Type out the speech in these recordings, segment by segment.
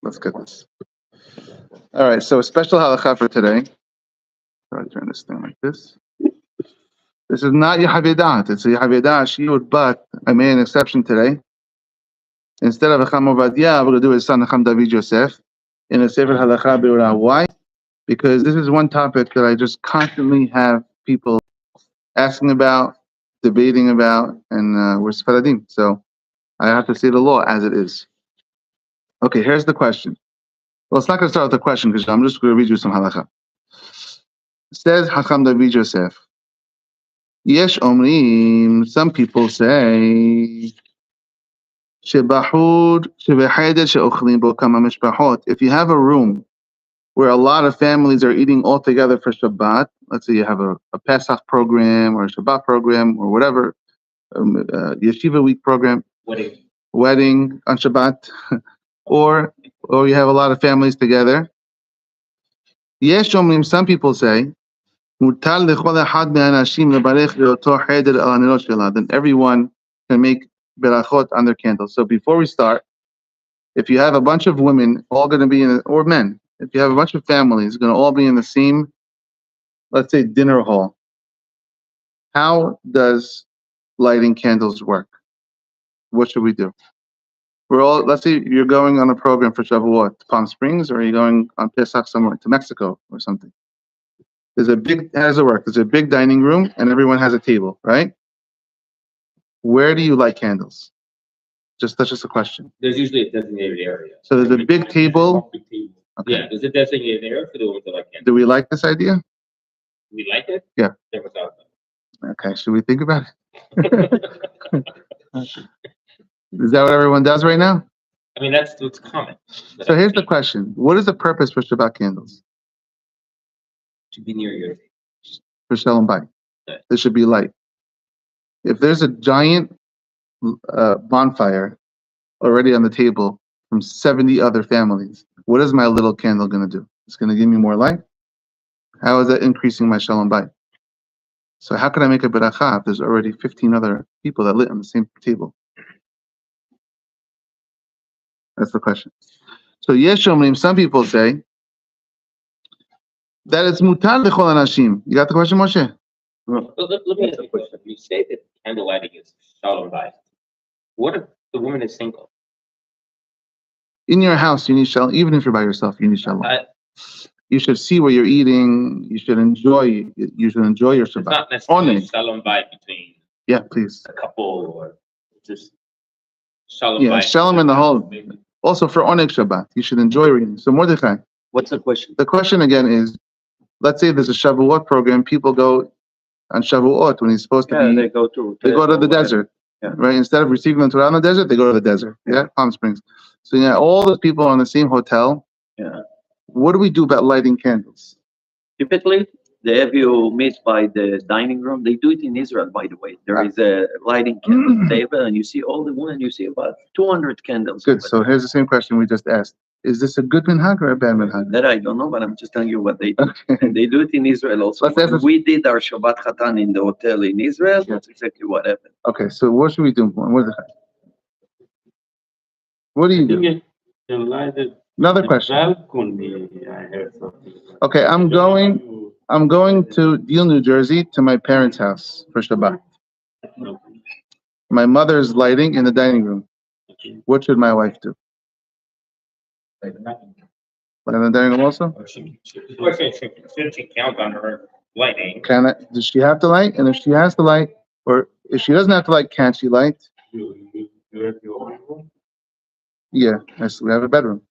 Let's get this. All right, so a special halacha for today. Try to turn this thing like this. This is not yechave daat. It's a yechave daat shiur, but I made an exception today. Instead of Chacham Ovadia, we're going to do his son Chacham David Yosef in a sefer halacha berurah. Why? Because this is one topic that I just constantly have people asking about, debating about, and we're Sfaradim, so I have to say the law as it is. Okay, here's the question. Well, it's not going to start with the question because I'm just going to read you some halacha. Says Chacham David Yosef, Yesh Omrim, some people say, if you have a room where a lot of families are eating all together for Shabbat, let's say you have a Pesach program or a Shabbat program or whatever, Yeshiva week program, wedding on Shabbat, or you have a lot of families together. Yesh Omrim, some people say, then everyone can make berachot on their candles. So before we start, if you have a bunch of women all going to be or men, if you have a bunch of families going to all be in the same, let's say, dinner hall, how does lighting candles work? What should we do? Let's say you're going on a program for Shavuot to Palm Springs, or you're going on Pesach somewhere to Mexico or something. How does it work? There's a big dining room and everyone has a table, right? Where do you light candles? That's just a question. There's usually a designated area. So there's a big table. Okay. Yeah, there's a designated area for the women to light candles. Do we like this idea? We like it? Yeah. Never thought about it. Okay, should we think about it? Is that what everyone does right now? I mean, that's what's common. So here's the question. What is the purpose for Shabbat candles? To be near your for Shalom Bayit. Okay. There should be light. If there's a giant bonfire already on the table from 70 other families, what is my little candle going to do? It's going to give me more light? How is that increasing my Shalom Bayit? So how can I make a berachah if there's already 15 other people that lit on the same table? That's the question. So Yesh Omrim, some people say that it's mutar l'chol anashim. You got the question, Moshe? Let me ask you a question. You say that candle lighting is Shalom Bayit. What if the woman is single? In your house, you need shalom. Even if you're by yourself, you need shalom. You should see where you're eating. You should enjoy your Shabbat. It's not necessarily Shalom Bayit between please. a couple or just Shalom Bayit. Shalom in the whole. Maybe. Also for Oneg Shabbat, you should enjoy reading. So Mordechai. What's the question? The question again is, let's say there's a Shavuot program. People go on Shavuot when he's supposed to be. They go to the desert, right? Instead of receiving the Torah in the desert, they go to the desert. Palm Springs. So all those people are in the same hotel. Yeah. What do we do about lighting candles? Typically, they have you meet by the dining room. They do it in Israel, by the way. There is a lighting candle table, and you see all the women. You see about 200 candles. Good. So here's the same question we just asked. Is this a good minhag or a bad minhag? That I don't know, but I'm just telling you what they do. Okay. And they do it in Israel also. When we did our Shabbat Chatan in the hotel in Israel. That's exactly what happened. Okay, so what should we do? What do you do? Another question. Okay, I'm going to Deal, New Jersey, to my parents' house for Shabbat. My mother's lighting in the dining room. What should my wife do? Light in the dining room also? Should she count on her lighting? Does she have to light? And if she has to light, or if she doesn't have to light, can't she light? Yeah, we have a bedroom.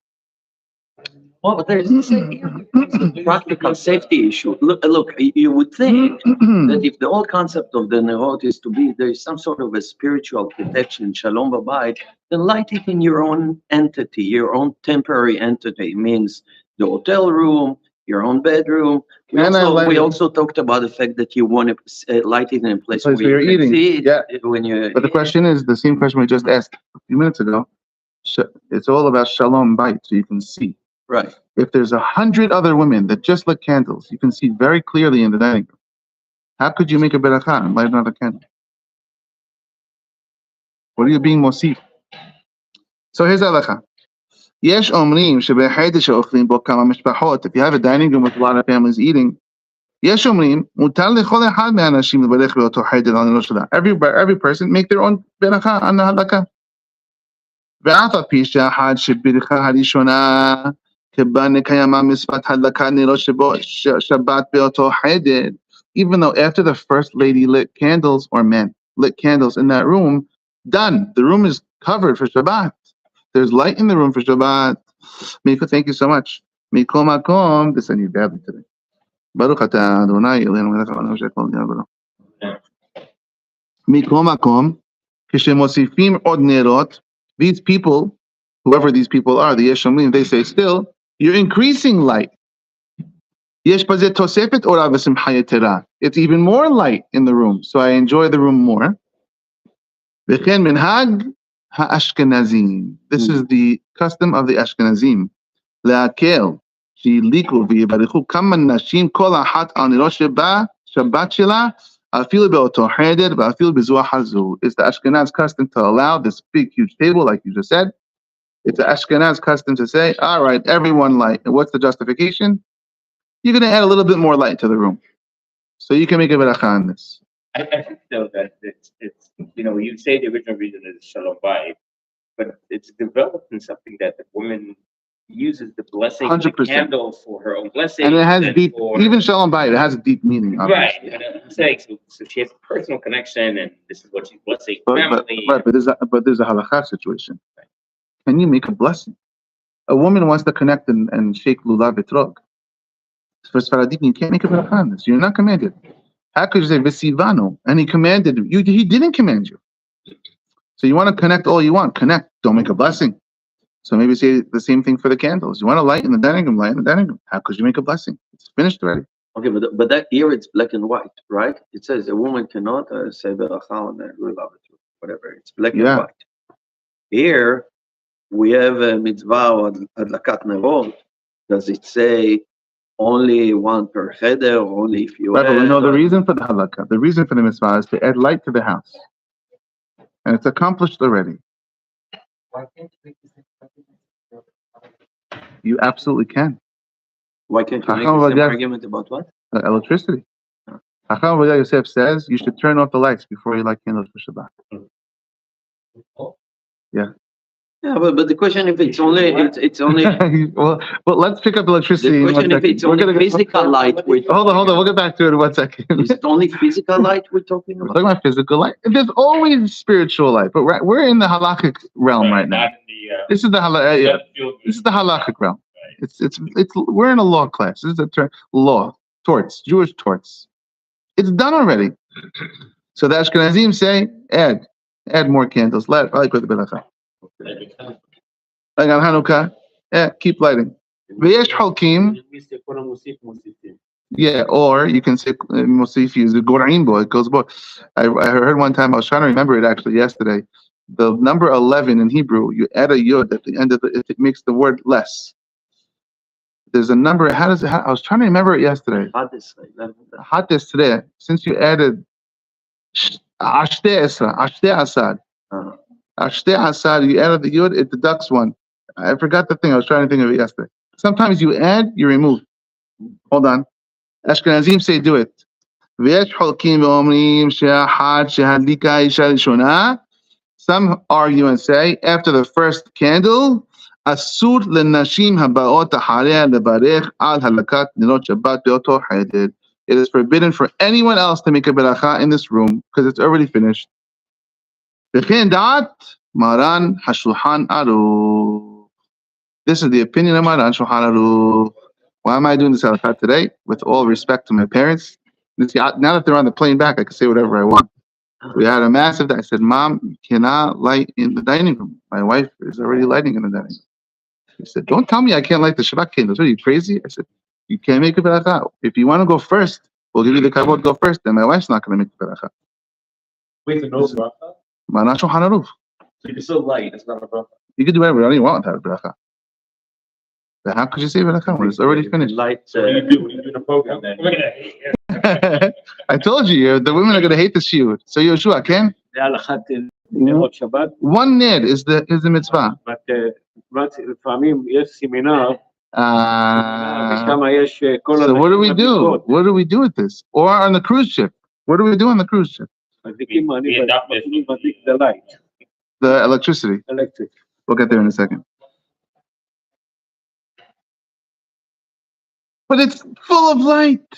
Well, but there's a practical safety issue. Look, you would think that if the whole concept of the nerot is to be, there is some sort of a spiritual protection, shalom babayit, then light it in your own entity, your own temporary entity. It means the hotel room, your own bedroom. We also talked about the fact that you want to light it in a place where you're eating. See it when you're. But the question is the same question we just asked a few minutes ago. It's all about shalom bayit, so you can see. Right. If there's 100 other women that just lit candles, you can see very clearly in the dining room. How could you make a berachah and light another candle? What are you being mosif? So here's halacha. יש אומרים שבחדר שאוכלים בו כמה משפחות, if you have a dining room with a lot of families eating, יש אומרים, מותר לכל אחד מהאנשים לברך באותו חדר על נרות שלה. Every person make their own ברכה on the halacha. ואף על פי שאחד שברכה הראשונה, כבה נקיימה מצוות הדלקת נרות שבת באותו חדר, even though after the first lady lit candles, or men lit candles in that room, done. The room is covered for Shabbat. There's light in the room for Shabbat. Miko, thank you so much. Mikol makom, this I need badly today. Baruch atah Adonai Eloheinu melech haolam she'kol nהיה b'ro. Mikol makom, כשמוסיפים עוד נרות, these people, whoever these people are, the Yesh Omrim, they say still, you're increasing light. יש בזה תוספת אורה ושמחה יתרה. It's even more light in the room, so I enjoy the room more. וכן מנהג האשכנזים. This is the custom of the Ashkenazim. להקל, שיליקו ויברכו כמה נשים כל אחת על נרות שבת שלה, אפילו באותו חדר ואפילו בזו אחר זו. It's the Ashkenaz custom to allow this big huge table like you just said. It's the Ashkenaz custom to say, all right, everyone light. And what's the justification? You're going to add a little bit more light to the room. So you can make a beracha on this. I think though that it's you say the original reason is Shalom Bayit, but it's developed in something that the woman uses the blessing of the 100%. candle for her own blessing. And it has deep, even Shalom Bayit, it has a deep meaning. Right. Obviously. I'm saying, so she has a personal connection and this is what she's blessing But family. but there's a halacha situation. Can you make a blessing? A woman wants to connect and shake lulav etrog. For Sfaradim, you can't make a beracha on this. You're not commanded. How could you say Vesivano? And he commanded you. He didn't command you. So you want to connect all you want. Connect. Don't make a blessing. So maybe say the same thing for the candles. You want to light in the dining room, light in the dining room. How could you make a blessing? It's finished already. Okay, but that here it's black and white, right? It says a woman cannot say beracha on whatever. It's black and white. Here we have a mitzvah or adlakat nerot. Does it say only one per cheder, or only if you? Right, but we know the reason for the halakha. The reason for the mitzvah is to add light to the house, and it's accomplished already. Why can't you make this? You absolutely can. Why can't you make the same argument about what? Electricity. Chacham Avodah Yosef says you should turn off the lights before you light candles for Shabbat. Yeah, but the question if it's only it's only well, let's pick up electricity. the question if it's only physical light. Hold on. We'll get back to it in 1 second. Is it only physical light we're talking We're about? talking about physical light. There's always spiritual light, but we're in the halachic realm right now. Not in This is the this is the halachic realm. It's we're in a law class. This is a term, law, torts, Jewish torts. It's done already. So the Ashkenazim say, add more candles. Light with the beracha. Like on Hanukkah, keep lighting. V'yesh halkim. Yeah, or you can say Mosif is a goraim bo. It goes both. I heard one time. I was trying to remember it actually yesterday. The number 11 in Hebrew, you add a yod at the end of it. It makes the word less. There's a number. How does it? I was trying to remember it yesterday. Hatis today. Since you added ashte asad. Ashte asad. You added the yod. It deducts one. I forgot the thing. I was trying to think of it yesterday. Sometimes you add, you remove. Hold on. Ashkenazim say do it. ויש חולקים ואומרים שאחד שהדליקה האישה הראשונה. Some argue and say after the first candle, אסור לנשים הבאות אחריה לברך על הדלקת נרות שבת באותו חדר. It is forbidden for anyone else to make a beracha in this room because it's already finished. וכן דעת מרן השולחן ערוך. This is the opinion of Maran Shulchan Aruch. Why am I doing this halacha today? With all respect to my parents. Now that they're on the plane back, I can say whatever I want. We had a massive day. I said, Mom, you cannot light in the dining room. My wife is already lighting in the dining room. She said, don't tell me I can't light the Shabbat candles. Are you crazy? I said, you can't make a beracha. If you want to go first, we'll give you the kavod, go first. Then my wife's not going to make the beracha. Wait, no bracha? Maran Shulchan Aruch. So you can still light, it's not a bracha. You can do whatever you want without a beracha. But how could you say beracha when it's already finished? Light. So what do you do in the program then? I told you, the women are going to hate the shiur. So Yoshua, Ken? The halacha nirot Shabbat. One nid is the mitzvah. But לפעמים יש סמינר, ושם יש כל So what do we do? הבדיקות. What do we do with this? Or on the cruise ship? What do we do on the cruise ship? מדליקים, אני we adopt this. מדליק the light, The electricity. electric. We'll get there in a second. But it's full of light.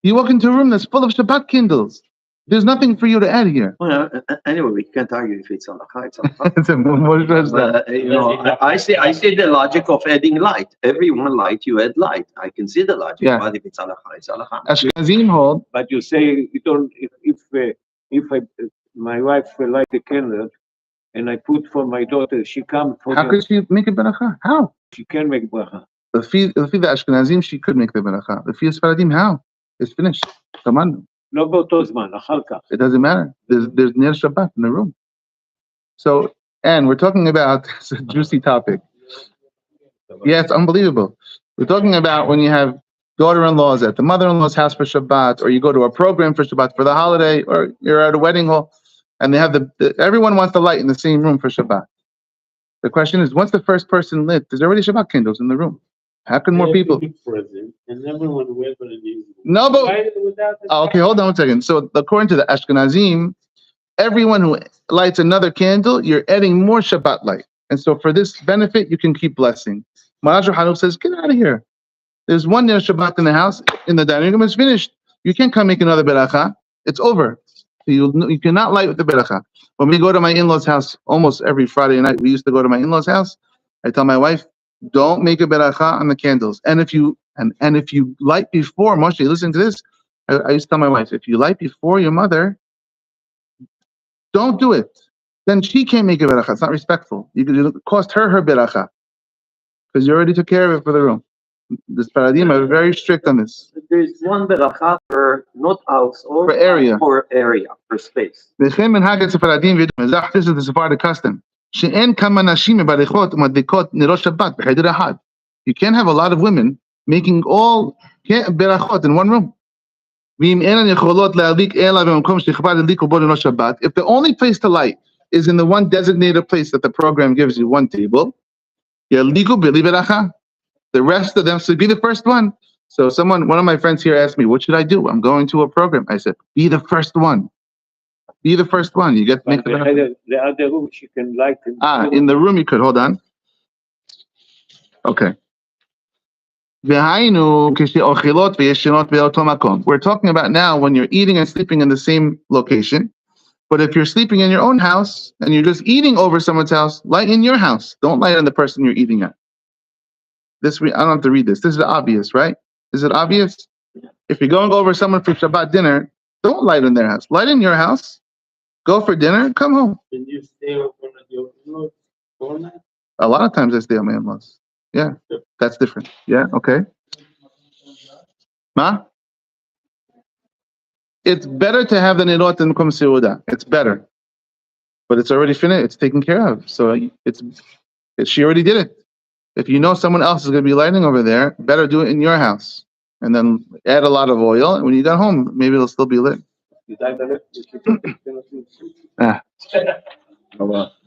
You walk into a room that's full of Shabbat candles. There's nothing for you to add here. Well, anyway, we can't argue if it's halacha, it's halacha. So what is that? You know, I see the logic of adding light. Every one light, you add light. I can see the logic, Yeah. but if it's halacha, it's halacha. Ashkenazim hold. But you say you don't, my wife light a candle and I put for my daughter, she come for How could she make a beracha? How? she can make bracha. If the Ashkenazim, she could make the beracha. If the Sfaradim, how? It's finished. Come on. לא באותו זמן, אחר כך. It doesn't matter. There's Ner Shabbat in the room. So, and we're talking about, it's a juicy topic. Yeah, it's unbelievable. We're talking about when you have daughter-in-laws at the mother-in-law's house for Shabbat, or you go to a program for Shabbat for the holiday, or you're at a wedding hall, and they have everyone wants the light in the same room for Shabbat. The question is, once the first person lit, there's already Shabbat candles in the room. How can more people? And everyone will believe. No, but okay, hold on one second. So according to the Ashkenazim, everyone who lights another candle, you're adding more Shabbat light. And so for this benefit, you can keep blessing. Maharaj Hanuk says, get out of here. There's one Ner Shabbat in the house, in the dining room, it's finished. You can't come make another beracha. It's over. You cannot light with the beracha. When we go to my in-laws' house, almost every Friday night, we used to go to my in-laws' house. I tell my wife, don't make a beracha on the candles. And if you light before, Moshe, listen to this. I used to tell my wife, if you light before your mother, don't do it. Then she can't make a beracha. It's not respectful. You could cost her beracha because you already took care of it for the room. The Sfaradim are very strict on this. There's one beracha per not house or For area. For area, for space. This is the Sephardic custom. You can't have a lot of women making all berachot in one room. If the only place to light is in the one designated place that the program gives you, one table, the rest of them should be the first one. So one of my friends here asked me, what should I do? I'm going to a program. I said, be the first one. Be the first one. You get to make the other room she can light. In the room you could. Hold on. Okay. We're talking about now when you're eating and sleeping in the same location. But if you're sleeping in your own house and you're just eating over someone's house, light in your house. Don't light on the person you're eating at. I don't have to read this. This is obvious, right? Is it obvious? If you're going over someone for Shabbat dinner, don't light in their house. Light in your house. Go for dinner, come home. Can you stay over at your in-laws all night? A lot of times I stay on my in-laws. Yeah, that's different. Yeah, okay. Ma? It's better to have the nirot than kum seuda. It's better. But it's already finished. It's taken care of. So she already did it. If you know someone else is going to be lighting over there, better do it in your house. And then add a lot of oil. And when you get home, maybe it'll still be lit.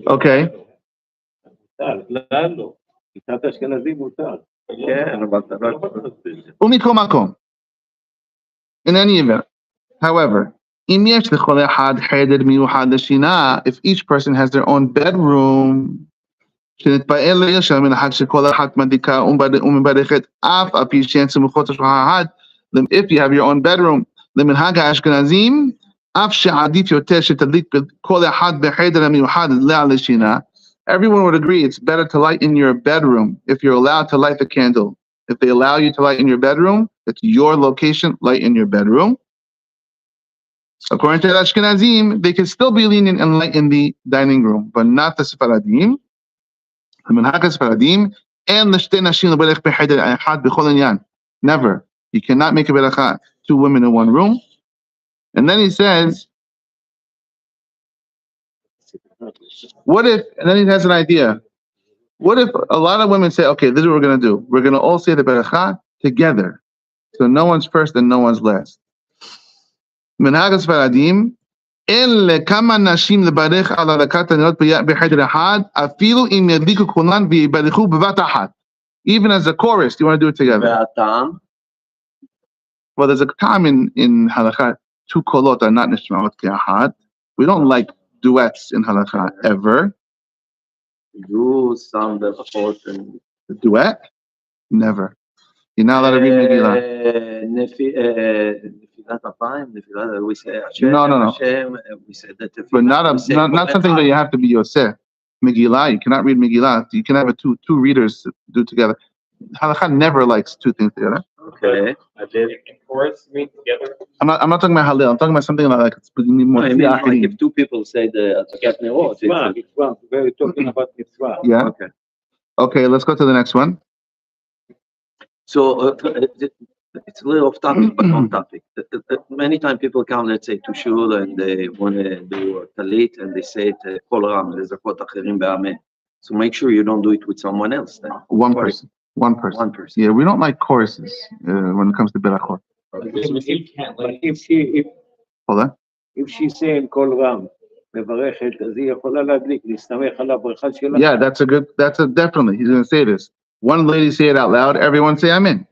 Okay. In any event, however, if each person has their own bedroom, if you have your own bedroom, everyone would agree it's better to light in your bedroom if you're allowed to light the candle. If they allow you to light in your bedroom, it's your location, light in your bedroom. According to the Ashkenazim, they can still be lenient and light in the dining room, but not the Sephardim. Never. You cannot make a beracha, two women in one room. And then he says, what if, and then he has an idea. What if a lot of women say, okay, this is what we're going to do. We're going to all say the beracha together. So no one's first and no one's last. Minhag Sfaradim, אין לכמה נשים לברך על הדלקת הנרות בחדר אחד, אפילו אם ידליקו כולן ויברכו בבת אחת. Even as a chorus, you want to do it together. והטעם? Well, there's a time in halacha, two kolot are not nishmaot ke'ahad. We don't like duets in halacha ever. Do some ברכות. A duet? Never. You're not allowed to read Megillah. נפילת אפיים, נפילת, we say Hashem, No. Hashem, we say that. But not something that you have to be Yosef. Megillah, you cannot read Megillah. You can have two readers do together. Halacha never likes two things together. Okay. In chorus, read together. I'm not talking about Halil. I'm talking about something like it's more. I mean, like if two people say the Adlakat Nerot, Mitzvah. We're talking about mitzvah. Yeah. Okay, let's go to the next one. So it's a little off topic, but on topic. Many times people come, let's say, to shul and they want to do talit and they say it kol ram lezakot acherim be'amen. So make sure you don't do it with someone else. Then One person. Yeah, we don't like choruses when it comes to berachot. Hold on. If she say in kol ram, מברכת, אז היא יכולה להדליק, להסתמך על הברכה שלה. Yeah, definitely. He's going to say this. One lady say it out loud, everyone say amen.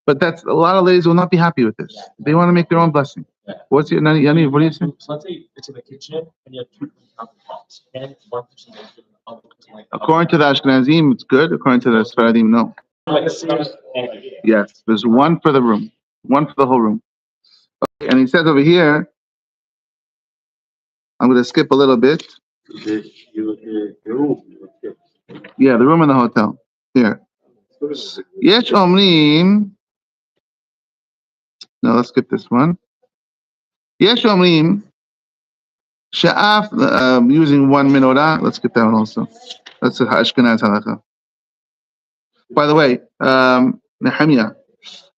But a lot of ladies will not be happy with this. They want to make their own blessing. What's your, Yaniv, what do you say? So let's say it's in the kitchen and you have two countertops. And one person makes it, the other person like. According to the Ashkenazim, it's good. According to the Sfaradim, no. Yes, there's one for the room. One for the whole room. Okay, and he says over here, I'm going to skip a little bit. Yeah, the room in the hotel. Here. Yesh omrim. No, let's skip this one. Yesh omrim. Sha'af, using one menorah. Let's get that one also. That's Ashkenaz halacha. By the way, Nehemiah.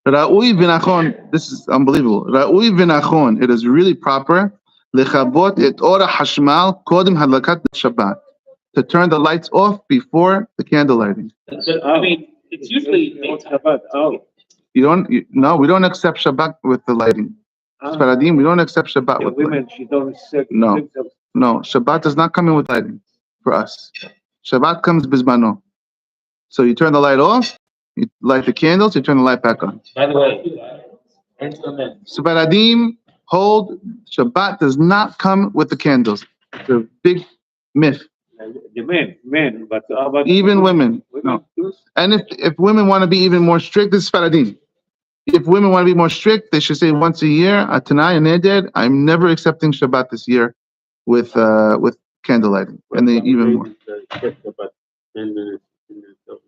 Ra'ui v'nachon. This is unbelievable. Ra'ui v'nachon. It is really proper. Lechabot et ora hashmal kodem hadlakat Shabbat. To turn the lights off before the candle lighting. I mean, it's usually Shabbat. Oh. No, we don't accept Shabbat with the lighting. Sfaradim, we don't accept Shabbat with lighting. Women, she don't accept. No, Shabbat does not come in with lighting for us. Shabbat comes bismano. So you turn the light off, you light the candles, you turn the light back on. By the way, Sfaradim hold Shabbat does not come with the candles. It's a big myth. The men, but even women. No. And if women want to be even more strict, this is Sfaradim. If women want to be more strict, they should say once a year, Atanai and Neder, I'm never accepting Shabbat this year with candle lighting. And they even more.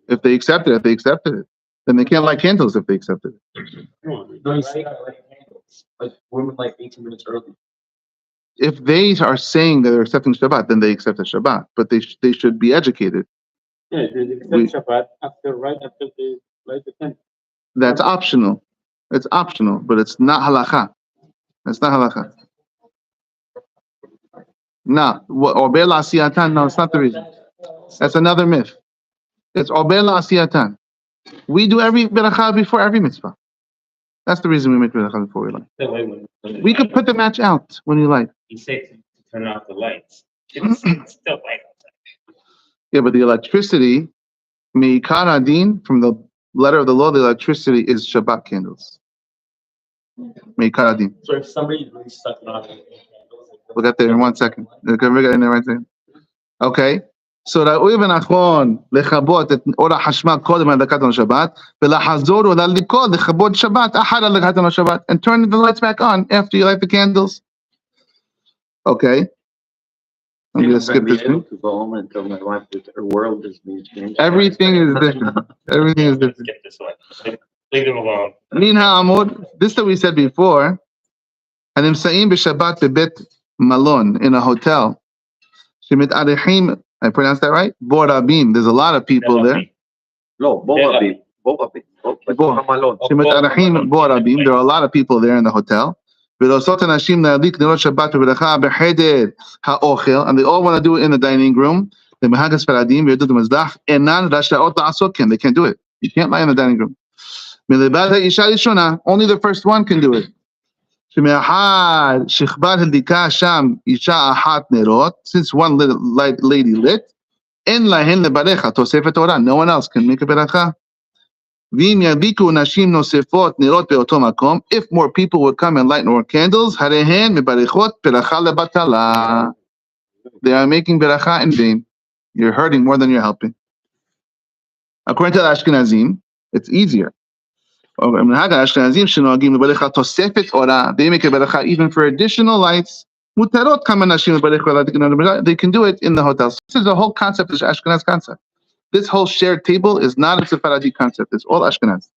If they accepted it. Then they can't light candles if they accepted it. No, you say like candles. Like women like 18 minutes early. If they are saying that they're accepting Shabbat, then they accept the Shabbat. But they should be educated. Yeah, they accept Shabbat right after they light the candle. That's optional. It's optional, but it's not halacha. It's not halacha. No, Ober La'asiyatan, no, it's not the reason. That's another myth. It's Ober La'asiyatan. We do every beracha before every mitzvah. That's the reason we make beracha before we light. We could put the match out when you light. He said to turn off the lights. It's still light outside. Yeah, but the electricity, me'ikar adin, from the letter of the law, the electricity is Shabbat candles. Me'ikar adin. So if somebody really stuck it on We'll get there in 1 second. Okay. So ראוי ונכון לכבות את אור החשמל קודם הדלקת השבת ולחזור ולליכוד לכבות שבת אחר הדלקת השבת and turn the lights back on after you light the candles. Okay. I'm going to skip this one. To go home and tell my wife that her world is being changed. Everything is different. Everything is different. Skip this one. Leave them alone. Min ha'amud, this that we said before, הנמצאים בשבת בבית מלון, in a hotel, שמתארחים, I pronounced that right? Borabim. There's a lot of people there. No, Borabim. שמתארחים Borabim. There are a lot of people there in the hotel. ולעשות אנשים להדליק נרות שבת וברכה בחדר האוכל, and they all want to do it in the dining room. למנהג הספרדים וידות המזבח אינן רשאיות לעשות כן. They can't do it. You can't lie in the dining room. מלבד האישה הראשונה, only the first one can do it. שמאחד שכבת הדליקה שם אישה אחת נרות, since one lady lit, אין להן לברך תוספת תורה, no one else can make a ברכה. ואם ידליקו נשים נוספות נרות באותו מקום, if more people would come and light more candles, הרי הן מברכות ברכה לבטלה. They are making ברכה in vain. You're hurting more than you're helping. According to the Ashkenazim, it's easier. מנהג האשכנזים שנוהגים לברך תוספת אורה, they make a ברכה even for additional lights. מותרות כמה נשים לברך, they can do it in the hotels. This is a whole concept, this Ashkenaz concept. This whole shared table is not a Sephardi concept, it's all Ashkenaz.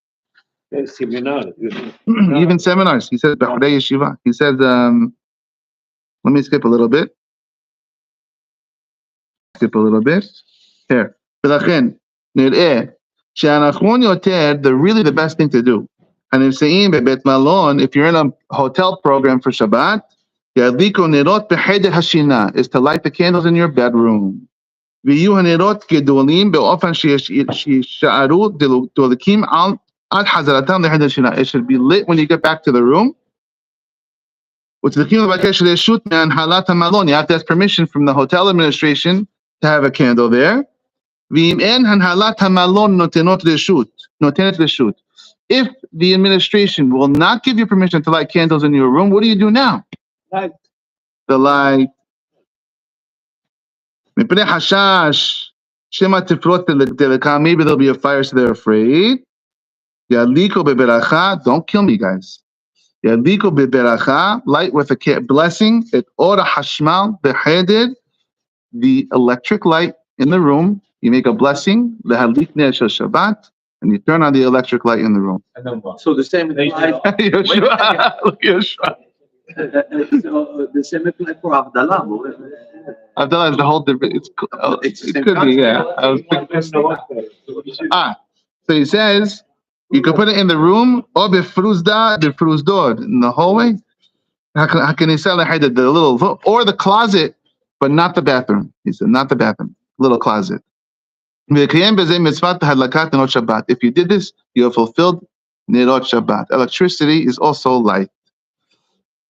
Even seminars, he says, B'chorei Yeshiva. He says, let me skip a little bit. Here. ולכן, נראה שהנכון יותר, really the best thing to do. הנמצאים בבית מלון, if you're in a hotel program for Shabbat, ידליקו נרות בחדר השינה, is to light the candles in your bedroom. ויהיו הנרות גדולים באופן שישארו דולקים עד חזרתם לחדר השינה. It should be lit when you get back to the room. וצריכים לבקש רשות מהנהלת המלון. You have to ask permission from the hotel administration to have a candle there. ואם אין הנהלת המלון נותנת רשות. If the administration will not give you permission to light candles in your room, what do you do now? Light. The light. מפני חשש שמא תפרוץ דלקה, maybe there'll be a fire, so they're afraid. ידליקו בברכה, don't kill me guys. ידליקו בברכה, light with a blessing, את אור החשמל בחדר, the electric light in the room. You make a blessing, להדליק נר של שבת, and you turn on the electric light in the room. And then what? So the same applies. Look, Yeshua. So the same applies for Abdallah. Abdullah is the whole different. It could be, yeah. I was thinking. So he says you can put it in the room or befruzdor in the hallway. How can he sell the little or the closet, but not the bathroom? He said not the bathroom, little closet. If you did this, you have fulfilled Nirot Shabbat. Electricity is also light.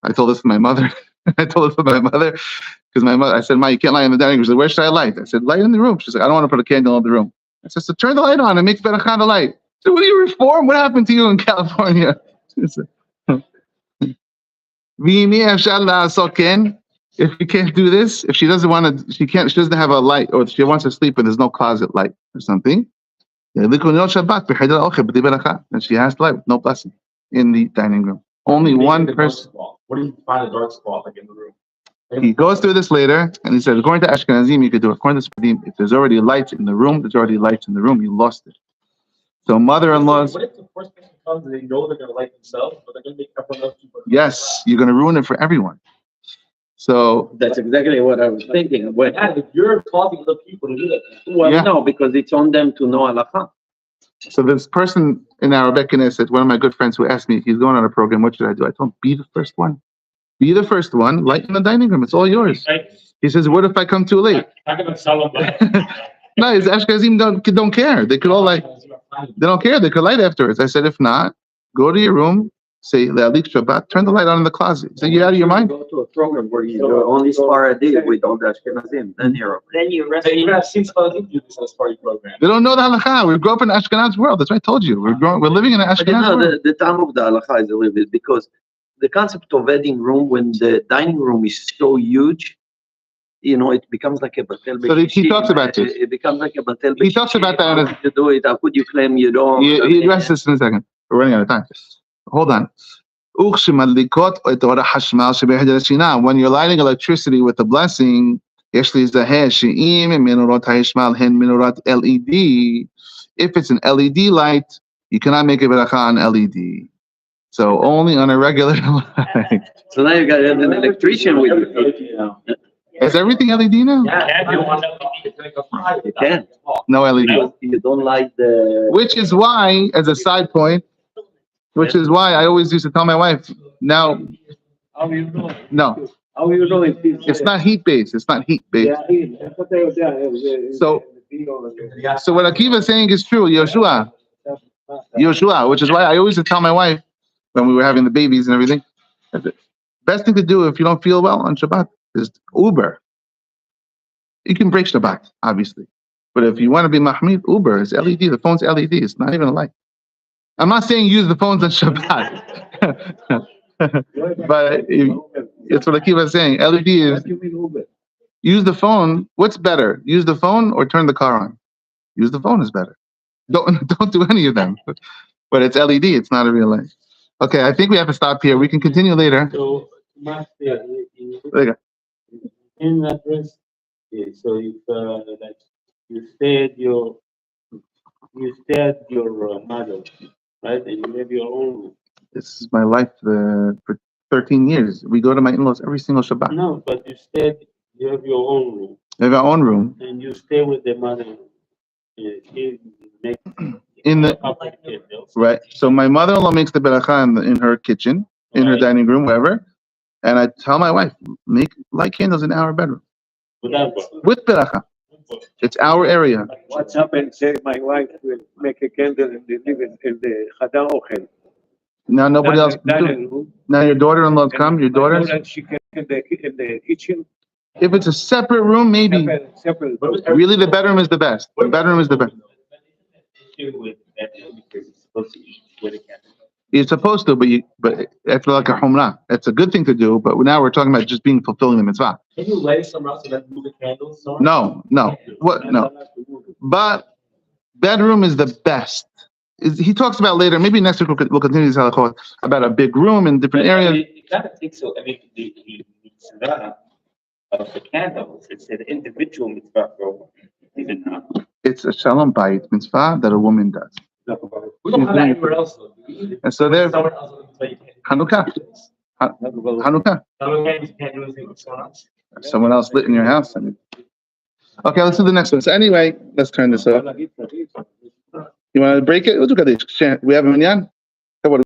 I told this to my mother. Because I said, Ma, you can't light in the dining room. She said, where should I light? I said, light in the room. She said, I don't want to put a candle in the room. I said, so turn the light on and make berachah the light. I said, what do you reform? What happened to you in California? She said, if you can't do this, if she doesn't want to, she doesn't have a light, or she wants to sleep and there's no closet light or something, and she has light with no blessing in the dining room. Only one person. What do you find a dark spot like in the room? He goes through this later, and he says, according to Ashkenazim, you could do it. According to Sfadim, if there's already lights in the room, there's already lights in the room, you lost it. So mother-in-law's... What if the first person comes and they know they're going to light themselves, but they're going to make everyone else do it? Yes, you're going to ruin it for everyone. So... That's exactly what I was thinking. If you're causing other people to do that. Well, Yeah. no, because it's on them to know halacha. So this person in our Knesset, one of my good friends who asked me, he's going on a program, what should I do? I told him, be the first one. Be the first one, light in the dining room, it's all yours. He says, what if I come too late? No, his Ashkenazim don't care. They could all light. They don't care. They could light afterwards. I said, if not, go to your room, say Le'alik Shabbat, turn the light on in the closet. So you're out of your mind. Go to a program where you're only Sfaradi with all the Ashkenazim, then you're I've seen some other people do this as part of your program. They don't know the halacha. We grew up in the Ashkenaz world. That's what I told you. We're living in an But you Ashkenaz know, world. the time of the halacha is a little bit, because the concept of wedding room, when the dining room is so huge, it becomes like a batel. So he talks about it. It becomes like a batel. He talks about that. How you do it? How could you claim you don't? He addresses this in a second. We're running out of time. Hold on. When you're lighting electricity with the blessing, if it's an LED light, you cannot make a berachah on LED. So only on a regular light. So now you got an electrician with you. Is everything LED now? You can. No LED. You don't like the. Which is why, as a side point, I always used to tell my wife, now, How you doing? no, How you doing? it's not heat-based. It's not heat-based. So what Akiva is saying is true, Yoshua, which is why I always used to tell my wife when we were having the babies and everything, That's it. Best thing to do if you don't feel well on Shabbat is Uber. You can break Shabbat, obviously. But if you want to be Mahmid, Uber is LED. The phone's LED. It's not even a light. I'm not saying use the phones on Shabbat. But it's what I keep on saying. LED is, What do you mean Uber? use the phone. What's better? Use the phone or turn the car on? Use the phone is better. Don't do any of them. But it's LED. It's not a real light. Okay, I think we have to stop here. We can continue later. So, Max, There you go. in address, so if, like, you stay at your mother, right, and you have your own room. This is my life for 13 years. We go to my in-laws every single Shabbat. No, but you have your own room, We have our own room. and you stay with the mother. She makes In the couple of candles. right. So my mother-in-law makes the berurah in her kitchen, in her Right. dining room, wherever. And I tell my wife, light candles in our bedroom Without what? with berurah. It's our area. What's happened, say my wife will make a candle in the Chadar Ochel. Now nobody else can do it. Dining room. Now your daughter-in-law come, your My daughters. daughter, she can in the kitchen. If it's a separate room, maybe. Separate. Really, the bedroom is the best. The bedroom is the best. With that, because it's supposed to eat with a candle. You're supposed to, but it's like a humrah. It's a good thing to do, but now we're talking about just fulfilling the mitzvah. Can you lay somewhere else and then move the candles? somewhere? No. What? No. But bedroom is the best. He talks about later. Maybe next week we'll continue this halachot about a big room in different areas. You gotta think so. I mean, the mitzvah of the candles, it's an individual mitzvah for a woman, is it not? It's a shalom bayit mitzvah that a woman does. We don't have that anywhere else though. And so there, Somewhere else, so you can't- Hanukkah. Hanukkah. You can't do anything with someone else. Someone else lit in your house. I mean. Okay, let's do the next one. So anyway, let's turn this off. You want to break it? We have a minyan.